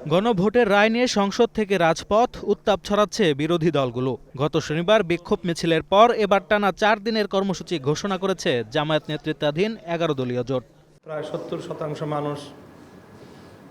গণভোটের রায় নিয়ে সংসদ থেকে রাজপথ উত্তাপ ছড়াচ্ছে বিরোধী দলগুলো। গত শনিবার বিক্ষোভ মিছিলের পর এবার টানা 4 দিনের কর্মসূচি ঘোষণা করেছে জামায়াত নেতৃত্বাধীন 11 দলীয় জোট। প্রায় 70% মানুষ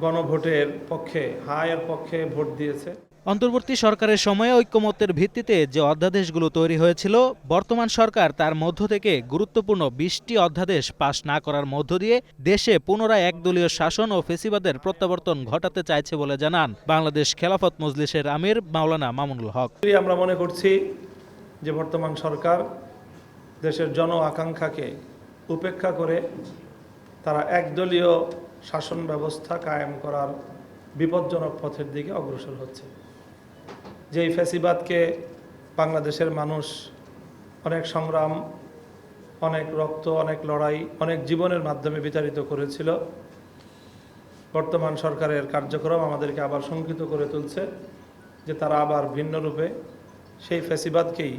গণভোটের পক্ষে হায়ের পক্ষে ভোট দিয়েছে। অন্তর্বর্তী সরকারের সময়ে ঐক্যমত্যের ভিত্তিতে যে অধ্যাদেশগুলো তৈরি হয়েছিল, বর্তমান সরকার তার মধ্য থেকে গুরুত্বপূর্ণ 20টি অধ্যাদেশ পাশ না করার মধ্য দিয়ে দেশে পুনরায় একদলীয় শাসন ও ফেসিবাদের প্রত্যাবর্তন ঘটাতে চাইছে বলে জানান বাংলাদেশ খেলাফত মজলিসের আমির মাওলানা মামুনুল হক। আমরা মনে করছি যে বর্তমান সরকার দেশের জন আকাঙ্ক্ষাকে উপেক্ষা করে তারা একদলীয় শাসন ব্যবস্থা কায়েম করার বিপজ্জনক পথের দিকে অগ্রসর হচ্ছে। যেই ফ্যাসিবাদকে বাংলাদেশের মানুষ অনেক সংগ্রাম, অনেক রক্ত, অনেক লড়াই, অনেক জীবনের মাধ্যমে বিতাড়িত করেছিল, বর্তমান সরকারের কার্যক্রম আমাদেরকে আবার শঙ্কিত করে তুলছে যে তারা আবার ভিন্ন রূপে সেই ফ্যাসিবাদকেই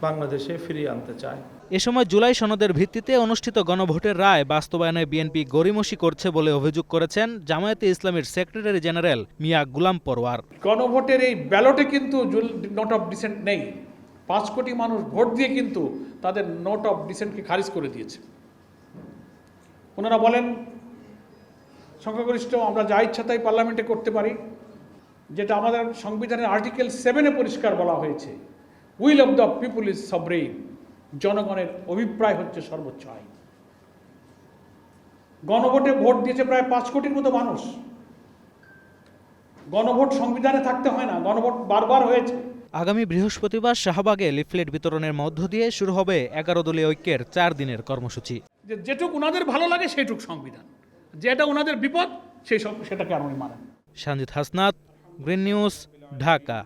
বাংলাদেশে ফিরিয়ে আনতে চায়। এ সময় জুলাই সনদের ভিত্তিতে অনুষ্ঠিত গণভোটের রায় বাস্তবায়নে বিএনপি গড়িমসি করছে বলে অভিযোগ করেছেন জামায়াতে ইসলামীর সেক্রেটারি জেনারেল মিয়া গুলাম পরওয়ার। গণভোটের এই ব্যালটে কিন্তু নোট অফ ডিসেন্ট নেই। 5 কোটি মানুষ ভোট দিয়ে কিন্তু তাদের নোট অফ ডিসেন্টকে খারিজ করে দিয়েছে। ওনারা বলেন সংখ্যাগরিষ্ঠ আমরা যা ইচ্ছা তাই পার্লামেন্টে করতে পারি, যেটা আমাদের সংবিধানের আর্টিকেল 7-এ পরিষ্কার বলা হয়েছে, will of the people is sovereign, জনগণের অভিপ্রায় হচ্ছে সর্বোচ্চ আইন। গণভোটে ভোট দিয়েছে প্রায় 5 কোটির মতো মানুষ। গণভোট সংবিধানে থাকতে হয় না, গণভোট বারবার হয়েছে। আগামী বৃহস্পতিবার শাহবাগে লিফলেট বিতরণের মধ্য দিয়ে শুরু হবে 11 দলীয় ঐক্যের 4 দিনের কর্মসূচি। যেটুক ওনাদের ভালো লাগে সেইটুক সংবিধান, যেটা ওনাদের বিপদ সেটাকে আর উনি মানেন। Sanjid Hasnat, green news, Dhaka.